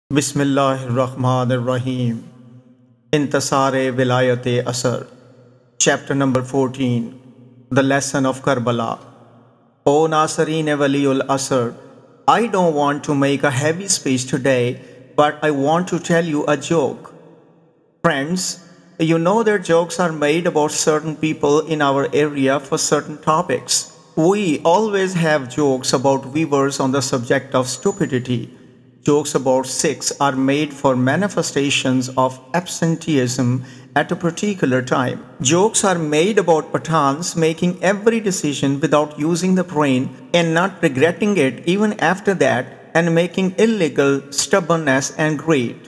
Bismillahir-Rahmanir-Rahim. Intesar-e-Wilayat Ch-14. Chapter number 14. The Lesson of Karbala. O Nasareen-e-Waliul Asr, I don't want to make a heavy speech today, but I want to tell you a joke. Friends, you know that jokes are made about certain people in our area for certain topics. We always have jokes about weavers on the subject of stupidity. Jokes about Sikhs are made for manifestations of absenteeism at a particular time. Jokes are made about Pathans making every decision without using the brain and not regretting it even after that, and making illegal stubbornness and greed.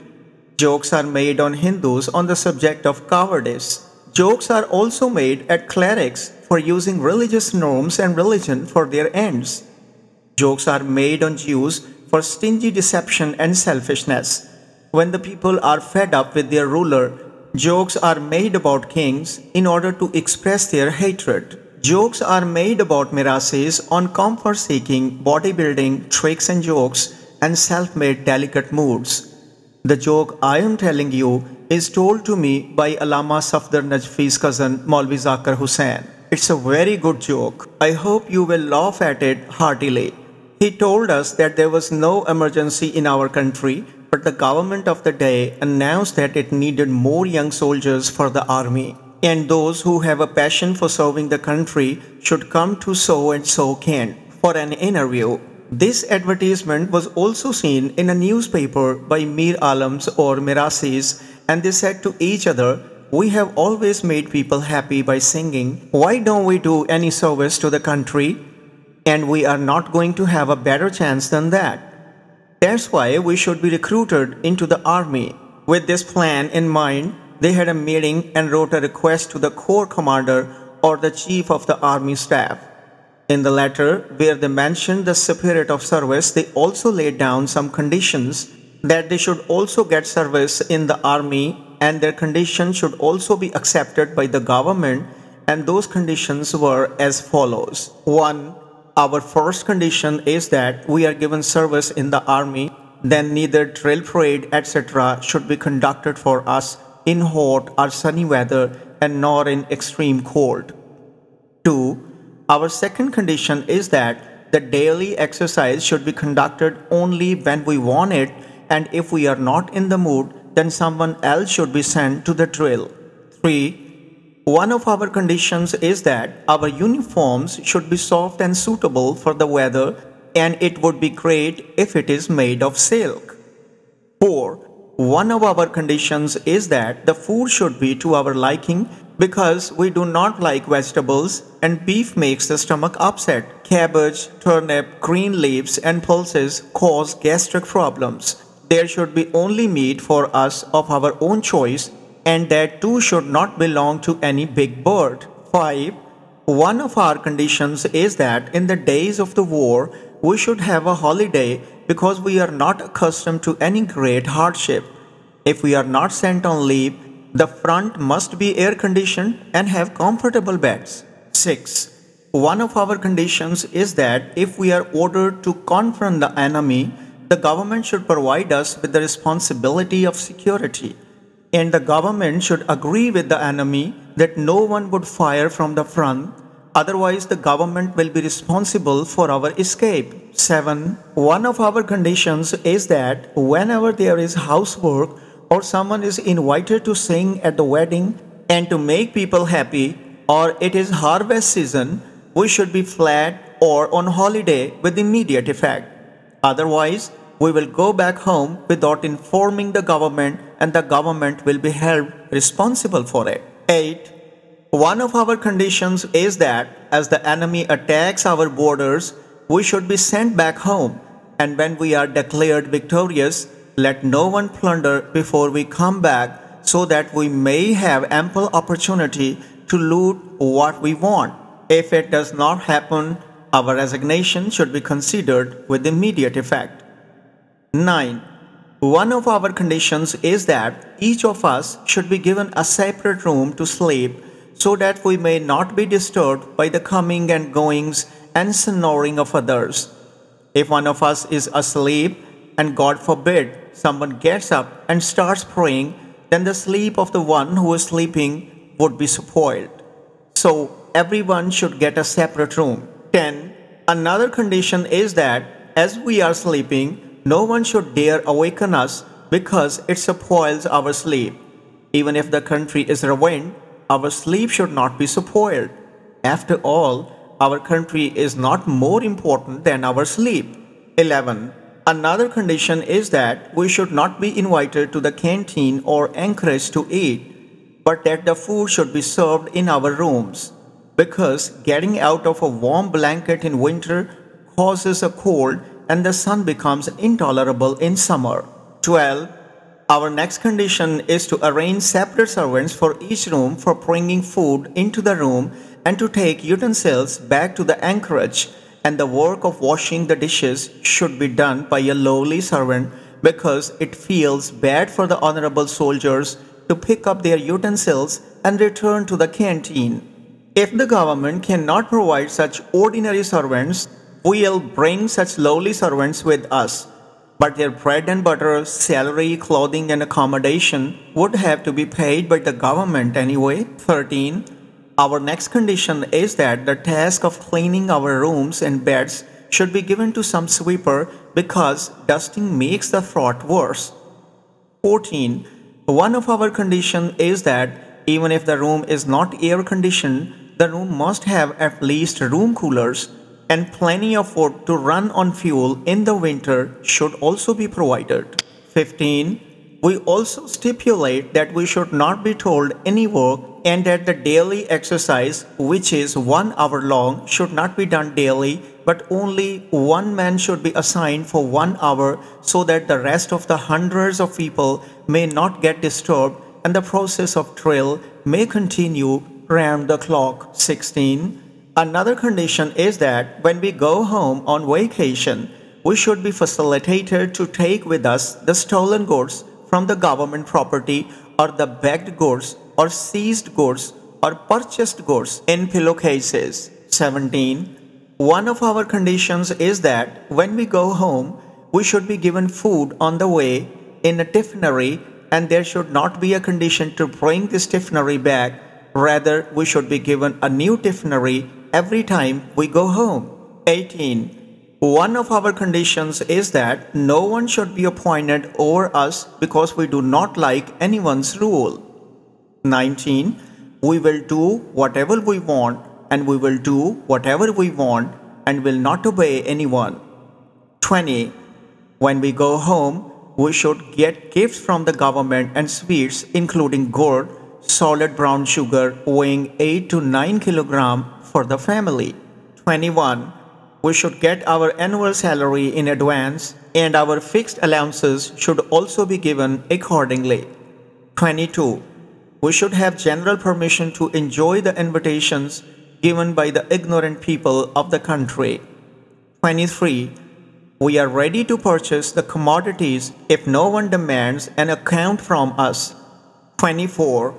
Jokes are made on Hindus on the subject of cowardice. Jokes are also made at clerics for using religious norms and religion for their ends. Jokes are made on Jews for stingy deception and selfishness. When the people are fed up with their ruler, jokes are made about kings in order to express their hatred. Jokes are made about mirases on comfort-seeking, bodybuilding, tricks and jokes, and self-made delicate moods. The joke I am telling you is told to me by Allama Safdar Najfi's cousin Maulvi Zakir Hussain. It's a very good joke. I hope you will laugh at it heartily. He told us that there was no emergency in our country, but the government of the day announced that it needed more young soldiers for the army, and those who have a passion for serving the country should come to so and so Kent for an interview. This advertisement was also seen in a newspaper by Mir Alams or Mirasis, and they said to each other, "We have always made people happy by singing. Why don't we do any service to the country? And we are not going to have a better chance than that. That's why we should be recruited into the army." With this plan in mind, they had a meeting and wrote a request to the corps commander or the chief of the army staff. In the letter, where they mentioned the spirit of service, they also laid down some conditions that they should also get service in the army, and their conditions should also be accepted by the government, and those conditions were as follows. 1. Our first condition is that we are given service in the army, then neither drill parade etc. should be conducted for us in hot or sunny weather and nor in extreme cold. 2. Our second condition is that the daily exercise should be conducted only when we want it, and if we are not in the mood, then someone else should be sent to the drill. 3. One of our conditions is that our uniforms should be soft and suitable for the weather, and it would be great if it is made of silk. 4. One of our conditions is that the food should be to our liking, because we do not like vegetables and beef makes the stomach upset. Cabbage, turnip, green leaves and pulses cause gastric problems. There should be only meat for us of our own choice, and that too should not belong to any big bird. 5. One of our conditions is that in the days of the war, we should have a holiday because we are not accustomed to any great hardship. If we are not sent on leave, the front must be air-conditioned and have comfortable beds. 6. One of our conditions is that if we are ordered to confront the enemy, the government should provide us with the responsibility of security, and the government should agree with the enemy that no one would fire from the front, otherwise the government will be responsible for our escape. 7. One of our conditions is that whenever there is housework or someone is invited to sing at the wedding and to make people happy, or it is harvest season, we should be flat or on holiday with immediate effect. Otherwise, we will go back home without informing the government, and the government will be held responsible for it. 8. One of our conditions is that as the enemy attacks our borders, we should be sent back home, and when we are declared victorious, let no one plunder before we come back, so that we may have ample opportunity to loot what we want. If it does not happen, our resignation should be considered with immediate effect. 9. One of our conditions is that each of us should be given a separate room to sleep, so that we may not be disturbed by the coming and goings and snoring of others. If one of us is asleep and God forbid someone gets up and starts praying, then the sleep of the one who is sleeping would be spoiled. So everyone should get a separate room. 10. Another condition is that as we are sleeping, no one should dare awaken us because it spoils our sleep. Even if the country is ruined, our sleep should not be spoiled. After all, our country is not more important than our sleep. 11. Another condition is that we should not be invited to the canteen or encouraged to eat, but that the food should be served in our rooms, because getting out of a warm blanket in winter causes a cold and the sun becomes intolerable in summer. 12. Our next condition is to arrange separate servants for each room for bringing food into the room and to take utensils back to the anchorage, and the work of washing the dishes should be done by a lowly servant because it feels bad for the honorable soldiers to pick up their utensils and return to the canteen. If the government cannot provide such ordinary servants, we'll bring such lowly servants with us. But their bread and butter, salary, clothing and accommodation would have to be paid by the government anyway. 13. Our next condition is that the task of cleaning our rooms and beds should be given to some sweeper because dusting makes the fraud worse. 14. One of our conditions is that even if the room is not air conditioned, the room must have at least room coolers, and plenty of wood to run on fuel in the winter should also be provided. 15. We also stipulate that we should not be told any work and that the daily exercise, which is 1 hour long, should not be done daily, but only one man should be assigned for 1 hour so that the rest of the hundreds of people may not get disturbed and the process of drill may continue round the clock. 16. Another condition is that when we go home on vacation, we should be facilitated to take with us the stolen goods from the government property or the begged goods or seized goods or purchased goods in pillowcases. 17. One of our conditions is that when we go home, we should be given food on the way in a tiffinary, and there should not be a condition to bring this tiffinary back. Rather, we should be given a new tiffinary every time we go home. 18. One of our conditions is that no one should be appointed over us because we do not like anyone's rule. 19. We will do whatever we want, and we will do whatever we want, and will not obey anyone. 20. When we go home, we should get gifts from the government and sweets including gourd, solid brown sugar weighing 8 to 9 kilograms for the family. 21. We should get our annual salary in advance, and our fixed allowances should also be given accordingly. 22. We should have general permission to enjoy the invitations given by the ignorant people of the country. 23. We are ready to purchase the commodities if no one demands an account from us. 24.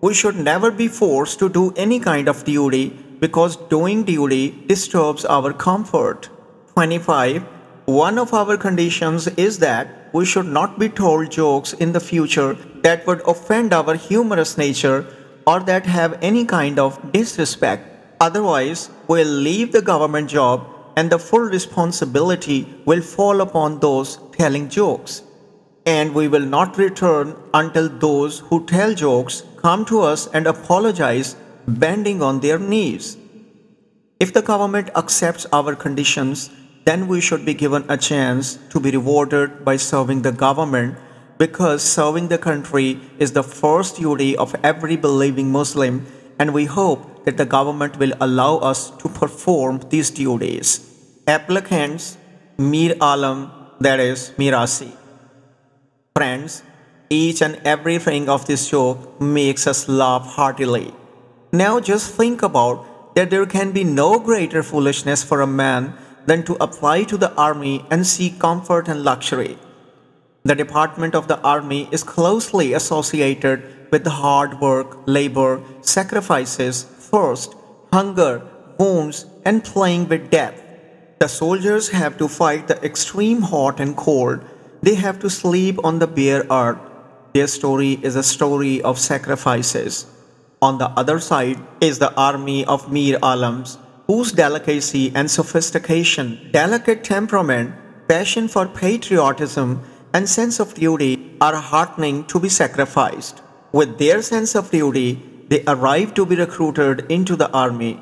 We should never be forced to do any kind of duty because doing duty disturbs our comfort. 25. One of our conditions is that we should not be told jokes in the future that would offend our humorous nature or that have any kind of disrespect. Otherwise, we'll leave the government job and the full responsibility will fall upon those telling jokes. And we will not return until those who tell jokes come to us and apologize, bending on their knees. If the government accepts our conditions, then we should be given a chance to be rewarded by serving the government, because serving the country is the first duty of every believing Muslim, and we hope that the government will allow us to perform these duties. Applicants, Mir Alam, that is Mirasi. Friends, each and everything of this joke makes us laugh heartily. Now just think about that there can be no greater foolishness for a man than to apply to the army and seek comfort and luxury. The department of the army is closely associated with the hard work, labor, sacrifices, thirst, hunger, wounds, and playing with death. The soldiers have to fight the extreme hot and cold, They have to sleep on the bare earth. Their story is a story of sacrifices. On the other side is the army of Mir Alams, whose delicacy and sophistication, delicate temperament, passion for patriotism, and sense of duty are heartening to be sacrificed. With their sense of duty, they arrive to be recruited into the army.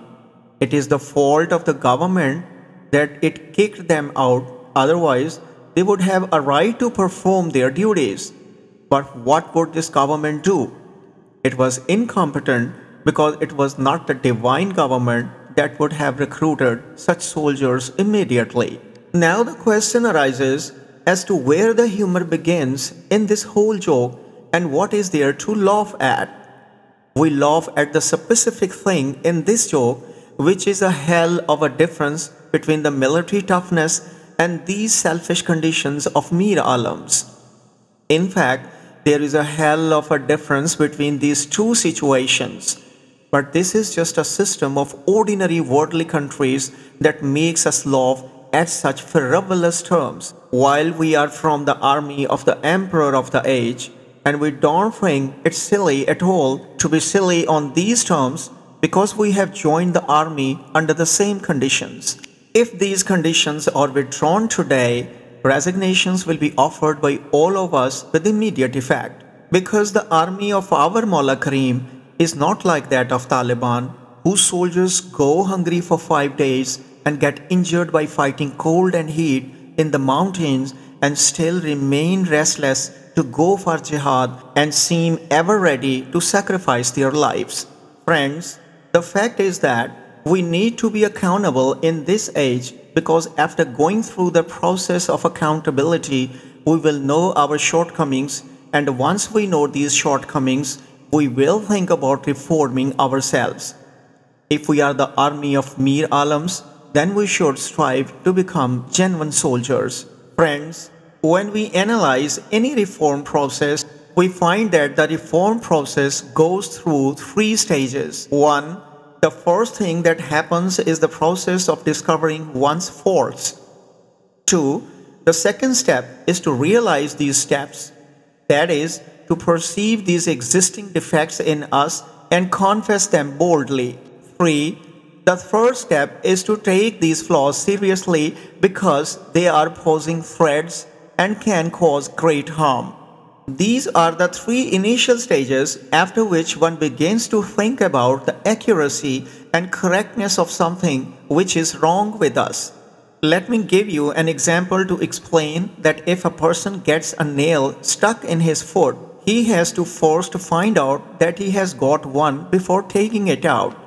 It is the fault of the government that it kicked them out, otherwise, they would have a right to perform their duties. But what would this government do? It was incompetent because it was not the divine government that would have recruited such soldiers immediately. Now the question arises as to where the humor begins in this whole joke and what is there to laugh at. We laugh at the specific thing in this joke, which is a hell of a difference between the military toughness and these selfish conditions of Mir Alams. In fact, there is a hell of a difference between these two situations. But this is just a system of ordinary worldly countries that makes us laugh at such frivolous terms. While we are from the army of the emperor of the age, and we don't think it's silly at all to be silly on these terms because we have joined the army under the same conditions. If these conditions are withdrawn today, resignations will be offered by all of us with immediate effect. Because the army of our Mullah Karim is not like that of Taliban, whose soldiers go hungry for 5 days and get injured by fighting cold and heat in the mountains and still remain restless to go for jihad and seem ever ready to sacrifice their lives. Friends, the fact is that we need to be accountable in this age because after going through the process of accountability, we will know our shortcomings, and once we know these shortcomings, we will think about reforming ourselves. If we are the army of Mir Alams, then we should strive to become genuine soldiers. Friends, when we analyze any reform process, we find that the reform process goes through 3 stages. 1. The first thing that happens is the process of discovering one's faults. 2. The second step is to realize these steps, that is, to perceive these existing defects in us and confess them boldly. 3. The third step is to take these flaws seriously because they are posing threats and can cause great harm. These are the 3 initial stages after which one begins to think about the accuracy and correctness of something which is wrong with us. Let me give you an example to explain that if a person gets a nail stuck in his foot, he has to first find out that he has got one before taking it out.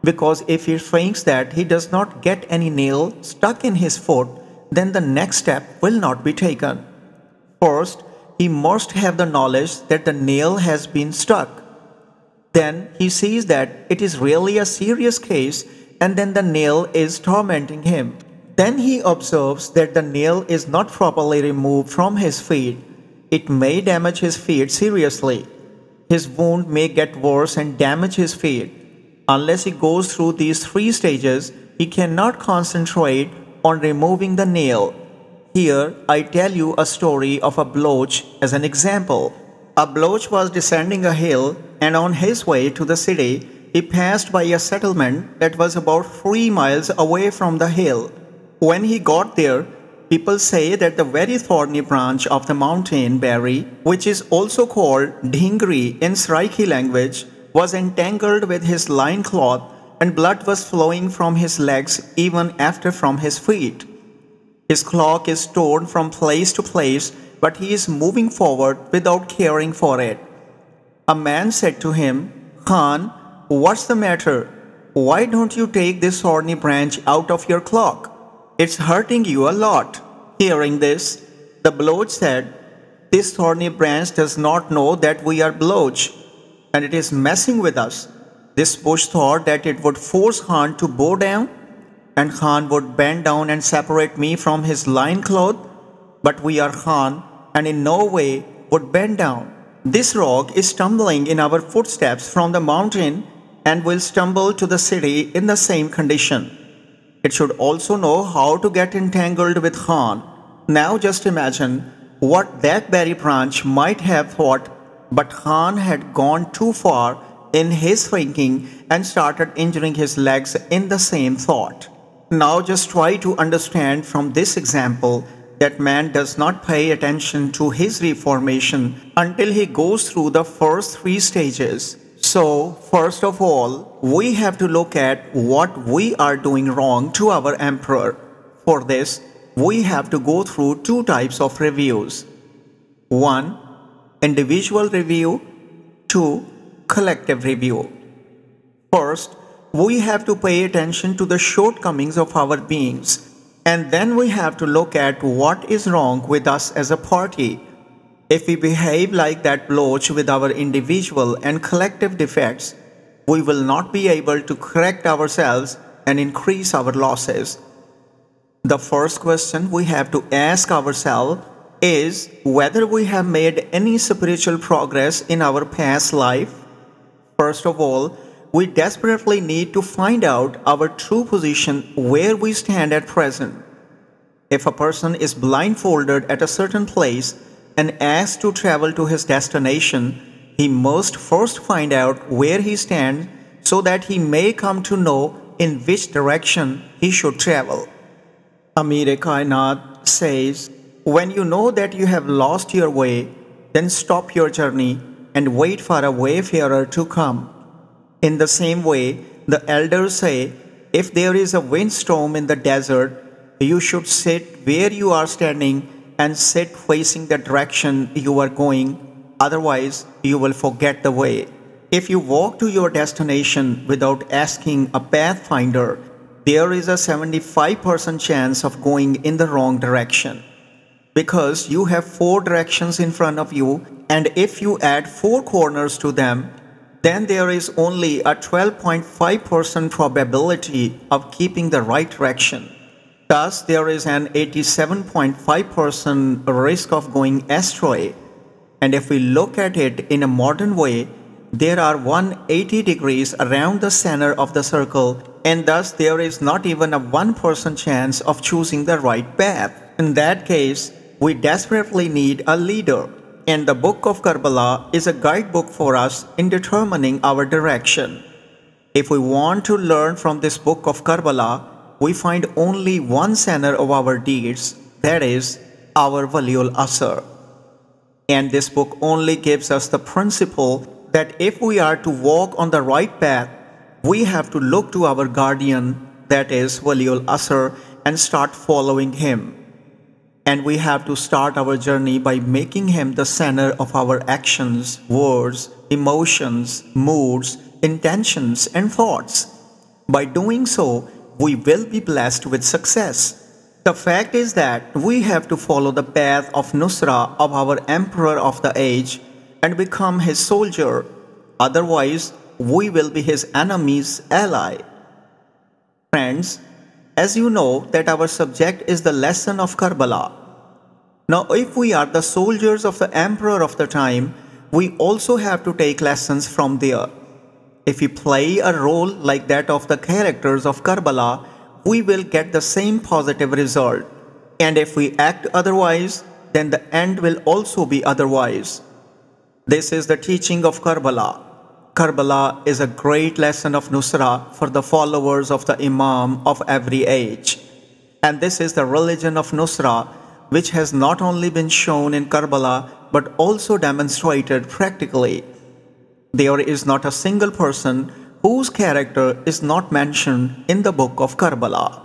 Because if he thinks that he does not get any nail stuck in his foot, then the next step will not be taken. First, he must have the knowledge that the nail has been stuck. Then he sees that it is really a serious case and then the nail is tormenting him. Then he observes that the nail is not properly removed from his feet. It may damage his feet seriously. His wound may get worse and damage his feet. Unless he goes through these 3 stages, he cannot concentrate on removing the nail. Here, I tell you a story of a Bloch as an example. A Bloch was descending a hill, and on his way to the city, he passed by a settlement that was about 3 miles away from the hill. When he got there, people say that the very thorny branch of the mountain berry, which is also called dhingri in Saraiki language, was entangled with his loincloth, and blood was flowing from his legs even after from his feet. His cloak is torn from place to place, but he is moving forward without caring for it. A man said to him, "Khan, what's the matter? Why don't you take this thorny branch out of your cloak? It's hurting you a lot." Hearing this, the Bloch said, "This thorny branch does not know that we are Bloch, and it is messing with us." This bush thought that it would force Khan to bow down, and Khan would bend down and separate me from his loincloth, but we are Khan and in no way would bend down. This rock is stumbling in our footsteps from the mountain and will stumble to the city in the same condition. It should also know how to get entangled with Khan. Now just imagine what that very branch might have thought, but Khan had gone too far in his thinking and started injuring his legs in the same thought. Now just try to understand from this example that man does not pay attention to his reformation until he goes through the first three stages. So, first of all, we have to look at what we are doing wrong to our emperor. For this, we have to go through two types of reviews. 1. Individual review. 2. Collective review. First, we have to pay attention to the shortcomings of our beings, and then we have to look at what is wrong with us as a party. If we behave like that bloch with our individual and collective defects, we will not be able to correct ourselves and increase our losses. The first question we have to ask ourselves is whether we have made any spiritual progress in our past life. First of all, we desperately need to find out our true position where we stand at present. If a person is blindfolded at a certain place and asked to travel to his destination, he must first find out where he stands so that he may come to know in which direction he should travel. Amir-e-Kainat says, when you know that you have lost your way, then stop your journey and wait for a wayfarer to come. In the same way, the elders say, if there is a windstorm in the desert, you should sit where you are standing and sit facing the direction you are going, otherwise you will forget the way. If you walk to your destination without asking a pathfinder, there is a 75% chance of going in the wrong direction. Because you have 4 directions in front of you, and if you add 4 corners to them, then there is only a 12.5% probability of keeping the right direction. Thus, there is an 87.5% risk of going astray. And if we look at it in a modern way, there are 180 degrees around the center of the circle, and thus there is not even a 1% chance of choosing the right path. In that case, we desperately need a leader, and the Book of Karbala is a guidebook for us in determining our direction. If we want to learn from this Book of Karbala, we find only one center of our deeds, that is, our Waliul Asr. And this book only gives us the principle that if we are to walk on the right path, we have to look to our guardian, that is Waliul Asr, and start following him. And we have to start our journey by making him the center of our actions, words, emotions, moods, intentions, and thoughts. By doing so, we will be blessed with success. The fact is that we have to follow the path of Nusra of our emperor of the age and become his soldier. Otherwise, we will be his enemy's ally. Friends, as you know that our subject is the lesson of Karbala. Now, if we are the soldiers of the emperor of the time, we also have to take lessons from there. If we play a role like that of the characters of Karbala, we will get the same positive result. And if we act otherwise, then the end will also be otherwise. This is the teaching of Karbala. Karbala is a great lesson of Nusra for the followers of the Imam of every age. And this is the religion of Nusra, which has not only been shown in Karbala, but also demonstrated practically. There is not a single person whose character is not mentioned in the book of Karbala.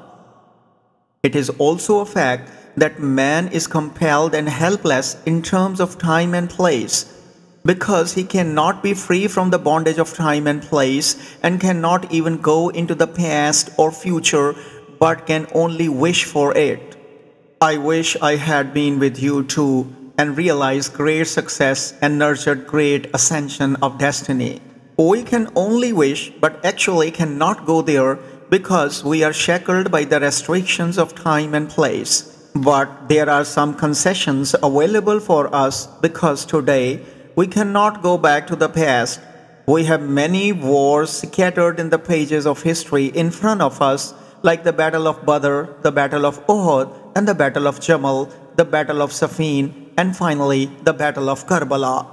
It is also a fact that man is compelled and helpless in terms of time and place, because he cannot be free from the bondage of time and place and cannot even go into the past or future, but can only wish for it. I wish I had been with you too and realized great success and nurtured great ascension of destiny. We can only wish, but actually cannot go there because we are shackled by the restrictions of time and place. But there are some concessions available for us because today we cannot go back to the past. We have many wars scattered in the pages of history in front of us, like the Battle of Badr, the Battle of Uhud, and the Battle of Jamal, the Battle of Safin, and finally the Battle of Karbala.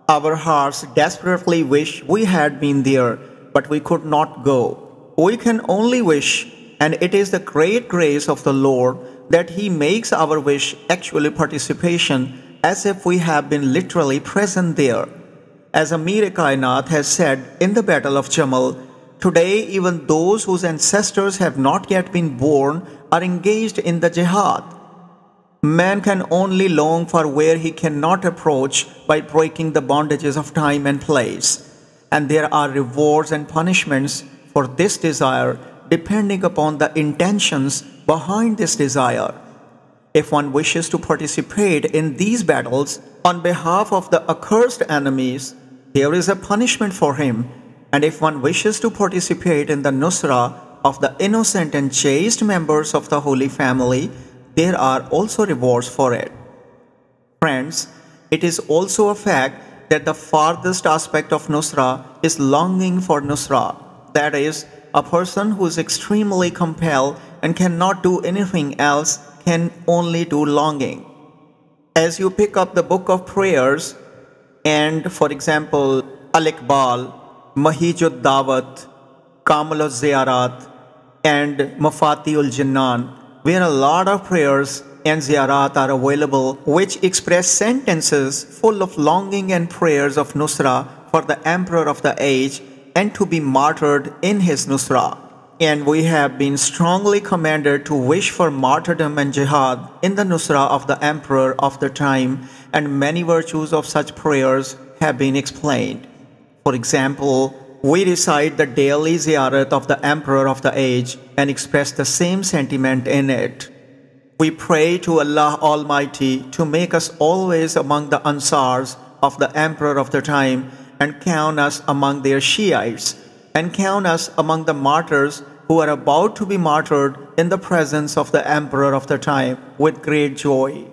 Our hearts desperately wish we had been there, but we could not go. We can only wish, and it is the great grace of the Lord that He makes our wish actually participation, as if we have been literally present there. As Amir Kainat has said in the Battle of Jamal, today even those whose ancestors have not yet been born are engaged in the jihad. Man can only long for where he cannot approach by breaking the bondages of time and place. And there are rewards and punishments for this desire depending upon the intentions behind this desire. If one wishes to participate in these battles on behalf of the accursed enemies, there is a punishment for him. And if one wishes to participate in the nusra of the innocent and chaste members of the Holy Family, there are also rewards for it. Friends, it is also a fact that the farthest aspect of nusra is longing for nusra. That is, a person who is extremely compelled and cannot do anything else can only do longing. As you pick up the book of prayers and, for example, Al-Iqbal, Mahijud Dawat, Kamal Ziyarat, and Mafatiul Jinnan, where a lot of prayers and ziyarat are available which express sentences full of longing and prayers of nusra for the emperor of the age and to be martyred in his nusra. And we have been strongly commanded to wish for martyrdom and jihad in the nusra of the emperor of the time, and many virtues of such prayers have been explained. For example, we recite the daily ziyarat of the emperor of the age and express the same sentiment in it. We pray to Allah Almighty to make us always among the Ansars of the emperor of the time and count us among their Shiites, and count us among the martyrs who are about to be martyred in the presence of the emperor of the time with great joy.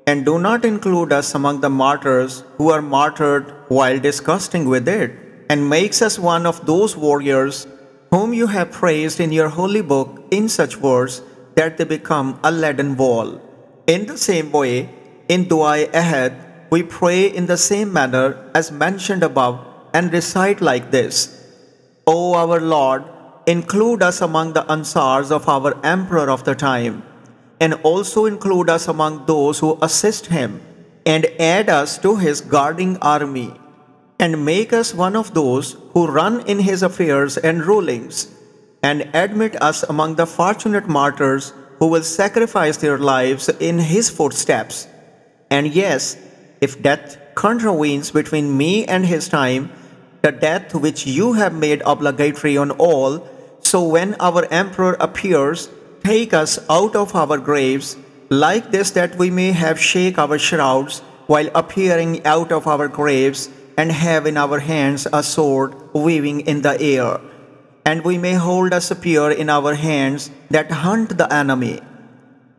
And do not include us among the martyrs who are martyred while disgusting with it, and makes us one of those warriors whom you have praised in your holy book in such words that they become a leaden wall. In the same way, in Du'a Ahad, we pray in the same manner as mentioned above and recite like this: O our Lord, include us among the Ansars of our emperor of the time, and also include us among those who assist him, and add us to his guarding army, and make us one of those who run in his affairs and rulings, and admit us among the fortunate martyrs who will sacrifice their lives in his footsteps. And yes, if death contravenes between me and his time, the death which you have made obligatory on all, so when our emperor appears, take us out of our graves, like this, that we may have shake our shrouds while appearing out of our graves, and have in our hands a sword waving in the air, and we may hold a spear in our hands that hunt the enemy,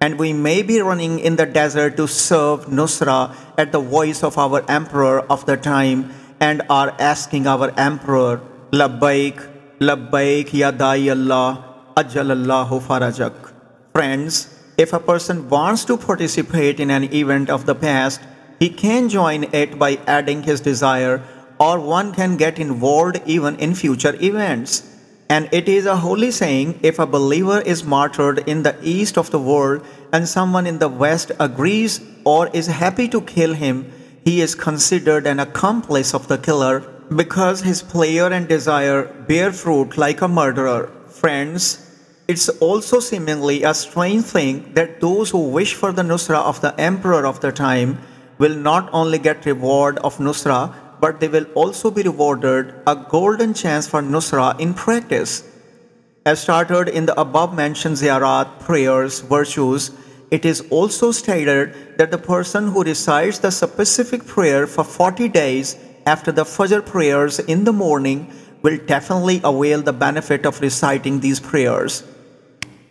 and we may be running in the desert to serve nusra at the voice of our emperor of the time, and are asking our emperor, Labbaik, Labbaik ya Dai Allah, Ajjalallahu Farajak. Friends, if a person wants to participate in an event of the past, he can join it by adding his desire, or one can get involved even in future events. And it is a holy saying, if a believer is martyred in the east of the world and someone in the west agrees or is happy to kill him, he is considered an accomplice of the killer because his prayer and desire bear fruit like a murderer. Friends, it's also seemingly a strange thing that those who wish for the nusra of the emperor of the time will not only get reward of nusra, but they will also be rewarded a golden chance for nusra in practice. As started in the above-mentioned ziyarat, prayers, virtues, it is also stated that the person who recites the specific prayer for 40 days after the Fajr prayers in the morning will definitely avail the benefit of reciting these prayers.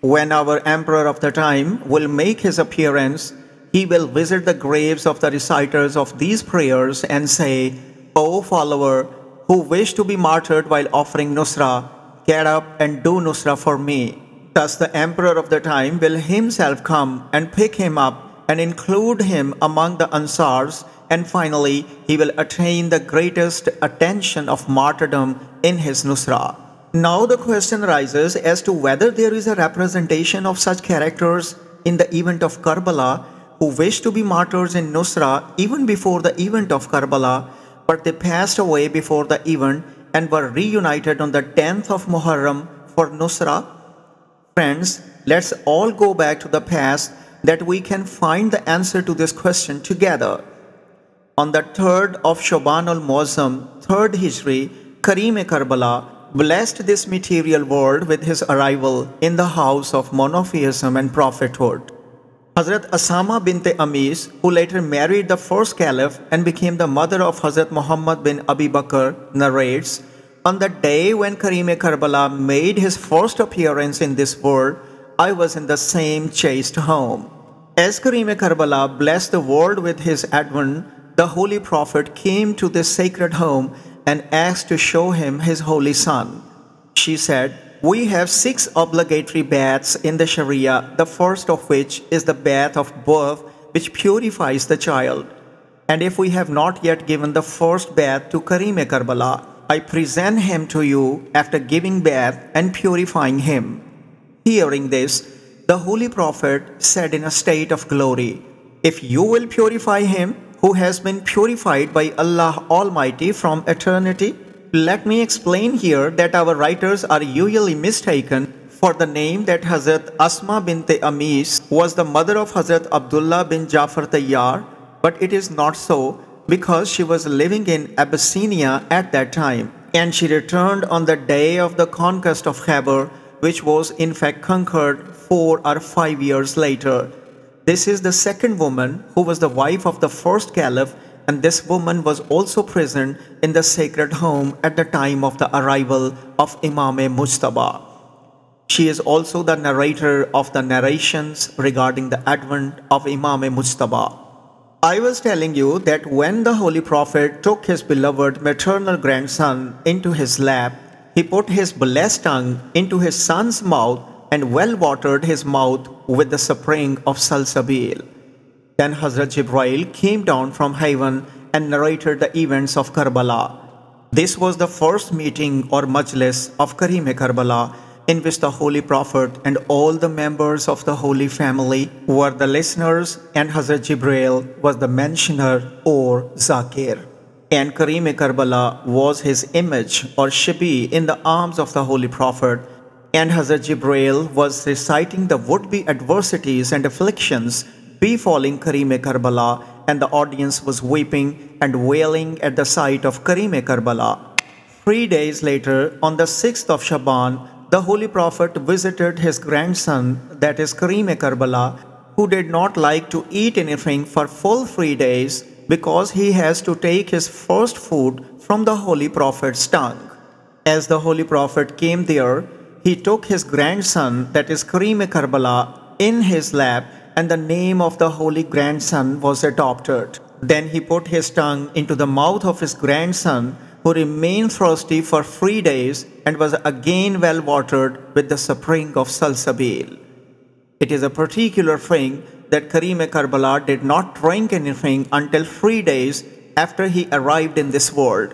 When our emperor of the time will make his appearance, he will visit the graves of the reciters of these prayers and say, O follower who wish to be martyred while offering nusra, get up and do nusra for me. Thus the emperor of the time will himself come and pick him up and include him among the Ansars, and finally he will attain the greatest attention of martyrdom in his Nusra. Now the question arises as to whether there is a representation of such characters in the event of Karbala who wished to be martyrs in Nusra even before the event of Karbala, but they passed away before the event and were reunited on the 10th of Muharram for Nusra. Friends, let's all go back to the past that we can find the answer to this question together. On the 3rd of Shaban al-Muazzam, 3rd Hijri, Karim-e-Karbala blessed this material world with his arrival in the house of monotheism and prophethood. Hazrat Asama bint Amis, who later married the first caliph and became the mother of Hazrat Muhammad bin Abi Bakr, narrates, "On the day when Karim-e-Karbala made his first appearance in this world, I was in the same chaste home." As Karim-e-Karbala blessed the world with his advent, the Holy Prophet came to this sacred home and asked to show him his holy son. She said, "We have 6 obligatory baths in the Sharia, the first of which is the bath of birth, which purifies the child. And if we have not yet given the first bath to Karim-e-Karbala, I present him to you after giving bath and purifying him." Hearing this, the Holy Prophet said in a state of glory, "If you will purify him, who has been purified by Allah Almighty from eternity." Let me explain here that our writers are usually mistaken for the name that Hazrat Asma bint Amis was the mother of Hazrat Abdullah bin Jafar Tayyar, but it is not so because she was living in Abyssinia at that time, and she returned on the day of the conquest of Khyber, which was in fact conquered 4 or 5 years later. This is the second woman who was the wife of the first caliph, and this woman was also present in the sacred home at the time of the arrival of Imam-e-Mujtaba. She is also the narrator of the narrations regarding the advent of Imam-e-Mujtaba. I was telling you that when the Holy Prophet took his beloved maternal grandson into his lap, he put his blessed tongue into his son's mouth and well watered his mouth with the spring of Salsabil. Then Hazrat Jibreel came down from heaven and narrated the events of Karbala. This was the first meeting or majlis of Karim-e-Karbala, in which the Holy Prophet and all the members of the Holy Family were the listeners, and Hazrat Jibreel was the mentioner or Zakir. And Karim-e-Karbala was his image or Shabi in the arms of the Holy Prophet, and Hazrat Jibreel was reciting the would-be adversities and afflictions befalling Karim-e-Karbala, and the audience was weeping and wailing at the sight of Karim-e-Karbala. 3 days later, on the 6th of Shaban, the Holy Prophet visited his grandson, that is Karim-e-Karbala, who did not like to eat anything for full 3 days because he has to take his first food from the Holy Prophet's tongue. As the Holy Prophet came there, he took his grandson, that is Karim-e-Karbala, in his lap, and the name of the holy grandson was adopted. Then he put his tongue into the mouth of his grandson, who remained thirsty for 3 days and was again well watered with the spring of Salsabil. It is a particular thing that Karim-e-Karbala did not drink anything until 3 days after he arrived in this world.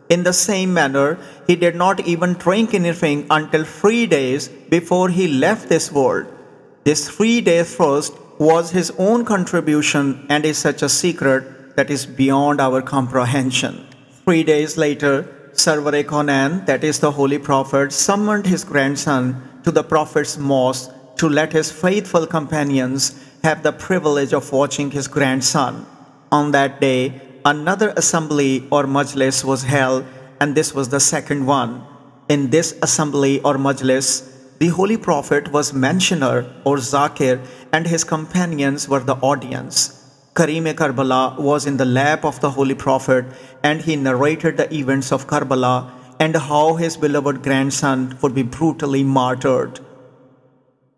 In the same manner, he did not even drink anything until 3 days before he left this world. This 3-day fast was his own contribution and is such a secret that is beyond our comprehension. 3 days later, Sarwar-e-Kaunain, that is the Holy Prophet, summoned his grandson to the Prophet's mosque to let his faithful companions have the privilege of watching his grandson. On that day, another assembly or majlis was held, and this was the second one. In this assembly or majlis, the Holy Prophet was mentioner or Zakir, and his companions were the audience. Karim-e-Karbala was in the lap of the Holy Prophet, and he narrated the events of Karbala and how his beloved grandson would be brutally martyred.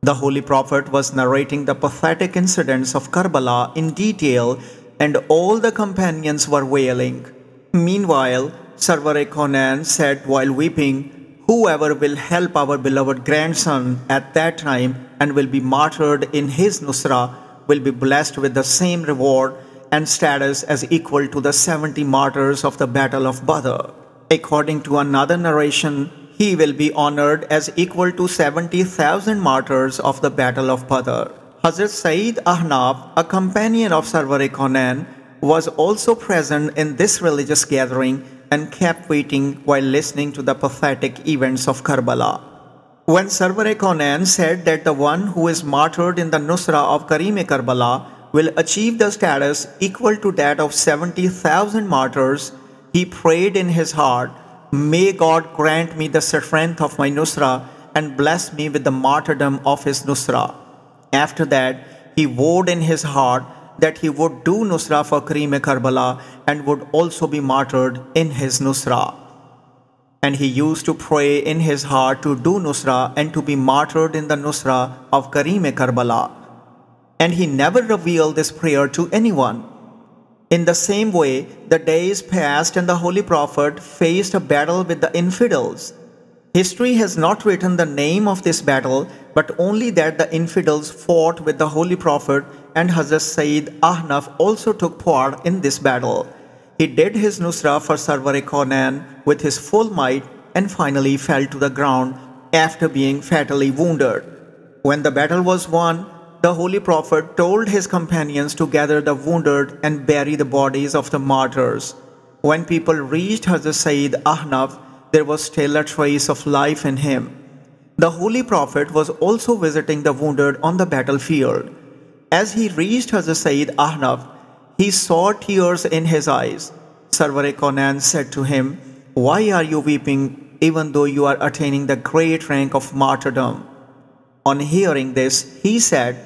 The Holy Prophet was narrating the pathetic incidents of Karbala in detail, and all the companions were wailing. Meanwhile, Sarwar-e-Kaunain said while weeping, "Whoever will help our beloved grandson at that time and will be martyred in his Nusra will be blessed with the same reward and status as equal to the 70 martyrs of the Battle of Badr. According to another narration, he will be honored as equal to 70,000 martyrs of the Battle of Badr. Hazrat Sayyid Ahnaf, a companion of Sarwar-e-Kaunain, was also present in this religious gathering and kept waiting while listening to the pathetic events of Karbala. When Sarwar-e-Kaunain said that the one who is martyred in the Nusra of Karim-e-Karbala will achieve the status equal to that of 70,000 martyrs, he prayed in his heart, "May God grant me the strength of my Nusra and bless me with the martyrdom of his Nusra." After that, he vowed in his heart that he would do Nusra for Karim-e-Karbala and would also be martyred in his Nusra. And he used to pray in his heart to do Nusra and to be martyred in the Nusra of Karim-e-Karbala. And he never revealed this prayer to anyone. In the same way, the days passed and the Holy Prophet faced a battle with the infidels. History has not written the name of this battle, but only that the infidels fought with the Holy Prophet, and Hazrat Sayyid Ahnaf also took part in this battle. He did his Nusra for Sarwar-e-Kaunain with his full might and finally fell to the ground after being fatally wounded. When the battle was won, the Holy Prophet told his companions to gather the wounded and bury the bodies of the martyrs. When people reached Hazrat Sayyid Ahnaf, there was still a trace of life in him. The Holy Prophet was also visiting the wounded on the battlefield. As he reached Hazrat Sayyid Ahnaf, he saw tears in his eyes. Sarwar-e-Kaunain said to him, "Why are you weeping even though you are attaining the great rank of martyrdom?" On hearing this, he said,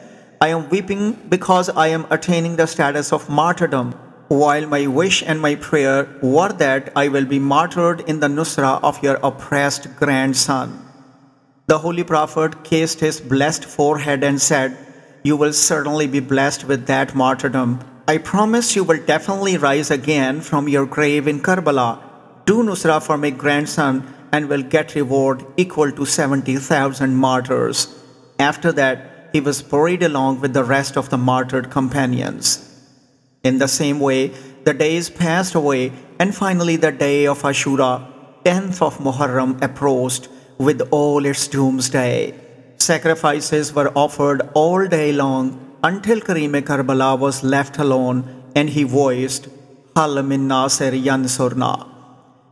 "I am weeping because I am attaining the status of martyrdom, while my wish and my prayer were that I will be martyred in the Nusra of your oppressed grandson." The Holy Prophet kissed his blessed forehead and said, "You will certainly be blessed with that martyrdom. I promise you will definitely rise again from your grave in Karbala, do Nusra for my grandson, and will get reward equal to 70,000 martyrs." After that, he was buried along with the rest of the martyred companions. In the same way, the days passed away, and finally the day of Ashura, 10th of Muharram, approached with all its doomsday. Sacrifices were offered all day long until Karim-e-Karbala was left alone and he voiced, "Hal min nasir yansurna."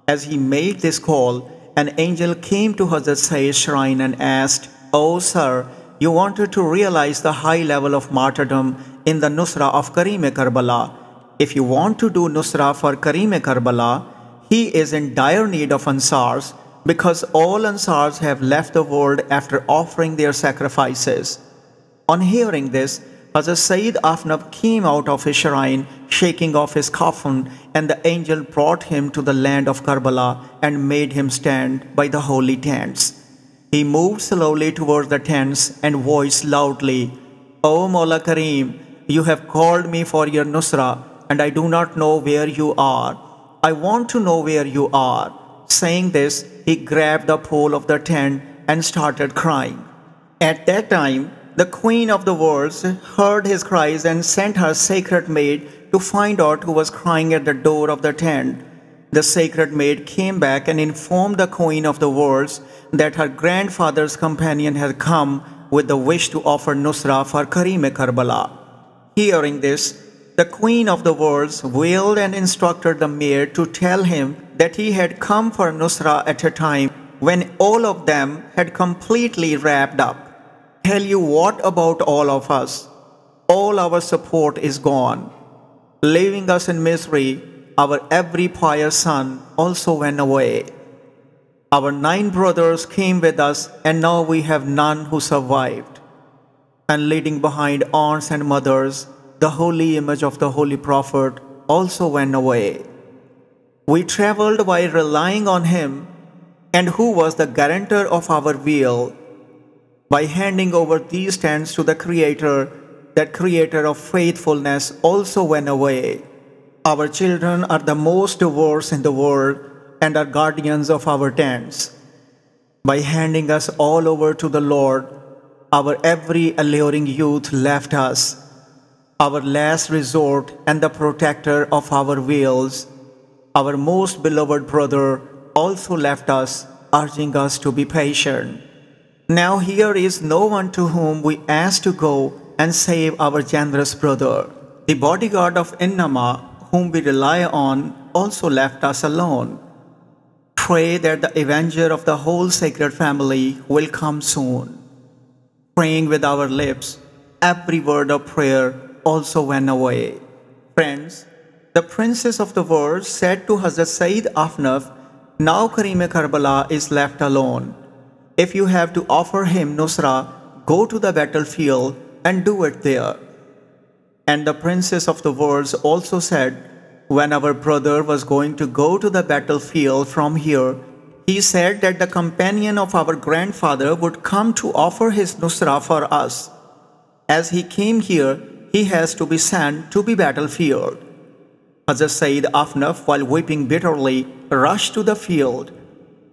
As he made this call, an angel came to Hazrat Sayyid's shrine and asked, "Oh sir, you wanted to realize the high level of martyrdom in the Nusra of Karim-e-Karbala. If you want to do Nusra for Karim-e-Karbala, he is in dire need of Ansars, because all Ansars have left the world after offering their sacrifices." On hearing this, Hazrat Sayyid Ahnaf came out of his shrine, shaking off his coffin, and the angel brought him to the land of Karbala and made him stand by the holy tents. He moved slowly towards the tents and voiced loudly, "O Mawla Kareem, you have called me for your Nusra, and I do not know where you are. I want to know where you are." Saying this, he grabbed the pole of the tent and started crying. At that time, the Queen of the Worlds heard his cries and sent her sacred maid to find out who was crying at the door of the tent. The sacred maid came back and informed the Queen of the Worlds that her grandfather's companion had come with the wish to offer Nusra for Karim-e-Karbala. Hearing this, the Queen of the Worlds wailed and instructed the maid to tell him that he had come for Nusra at a time when all of them had completely wrapped up. "Tell you what about all of us? All our support is gone. Leaving us in misery, our every pious son also went away. Our 9 brothers came with us, and now we have none who survived. And leading behind aunts and mothers, the holy image of the Holy Prophet also went away. We traveled while relying on him, and who was the guarantor of our weal. By handing over these tents to the Creator, that Creator of faithfulness also went away. Our children are the most diverse in the world and are guardians of our tents. By handing us all over to the Lord, our every alluring youth left us. our last resort and the protector of our wills, our most beloved brother, also left us, urging us to be patient. Now here is no one to whom we ask to go and save our generous brother. The bodyguard of Innama, whom we rely on, also left us alone. Pray that the avenger of the whole sacred family will come soon. Praying with our lips, every word of prayer also went away. Friends, the princess of the world said to Hazrat Sayyid Afnaf, now Karim-e Karbala is left alone. If you have to offer him Nusra, go to the battlefield and do it there. And the princess of the world also said, when our brother was going to go to the battlefield from here, he said that the companion of our grandfather would come to offer his Nusra for us. As he came here, he has to be sent to the battlefield. Hazrat Sayyid Afnaf, while weeping bitterly, rushed to the field.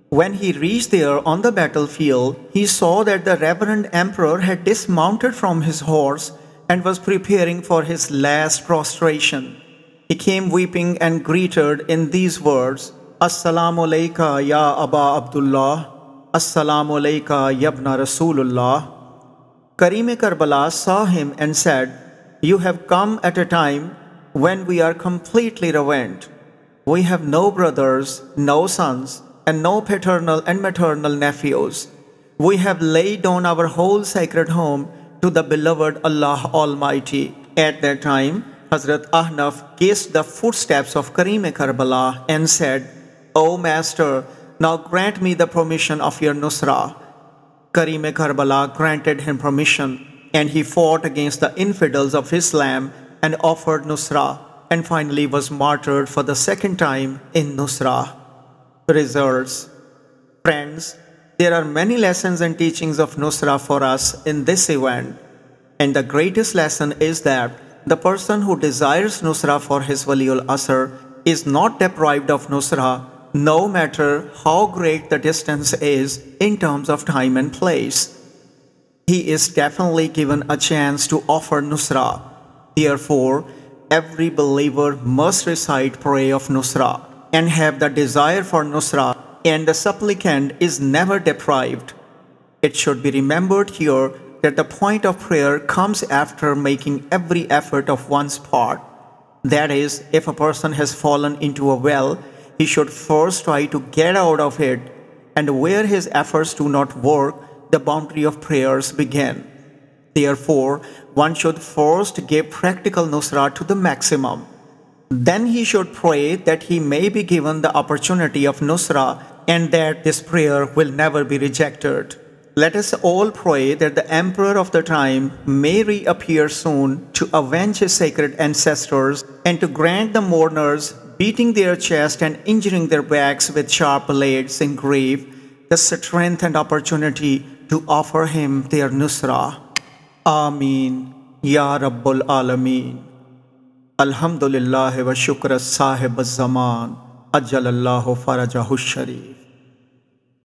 When he reached there on the battlefield, he saw that the reverend emperor had dismounted from his horse and was preparing for his last prostration. He came weeping and greeted in these words, Assalamu alayka ya Aba Abdullah, Assalamu alayka yabna Rasulullah. Karim-e Karbala saw him and said, you have come at a time when we are completely ruined. We have no brothers, no sons, and no paternal and maternal nephews. We have laid down our whole sacred home to the beloved Allah Almighty. At that time, Hazrat Ahnaf kissed the footsteps of Karim-e Karbala and said, O Master, now grant me the permission of your Nusra. Karim-e Karbala granted him permission, and he fought against the infidels of Islam and offered Nusra, and finally was martyred for the second time in Nusra. Results. Friends, there are many lessons and teachings of Nusra for us in this event, and the greatest lesson is that the person who desires Nusra for his Waliul Asr is not deprived of Nusra, no matter how great the distance is in terms of time and place. He is definitely given a chance to offer Nusra. Therefore, every believer must recite prayer of Nusra and have the desire for Nusra, and the supplicant is never deprived. It should be remembered here that the point of prayer comes after making every effort of one's part. That is, if a person has fallen into a well, he should first try to get out of it, and where his efforts do not work, the boundary of prayers begin. Therefore, one should first give practical Nusra to the maximum. Then he should pray that he may be given the opportunity of Nusra and that this prayer will never be rejected. Let us all pray that the emperor of the time may reappear soon to avenge his sacred ancestors and to grant the mourners beating their chest and injuring their backs with sharp blades in grief the strength and opportunity to offer him their Nusra. Ameen. Ya Rabbul Alameen. Alhamdulillah wa shukra sahib az-zaman. Ajjalallahu farajahu sharif.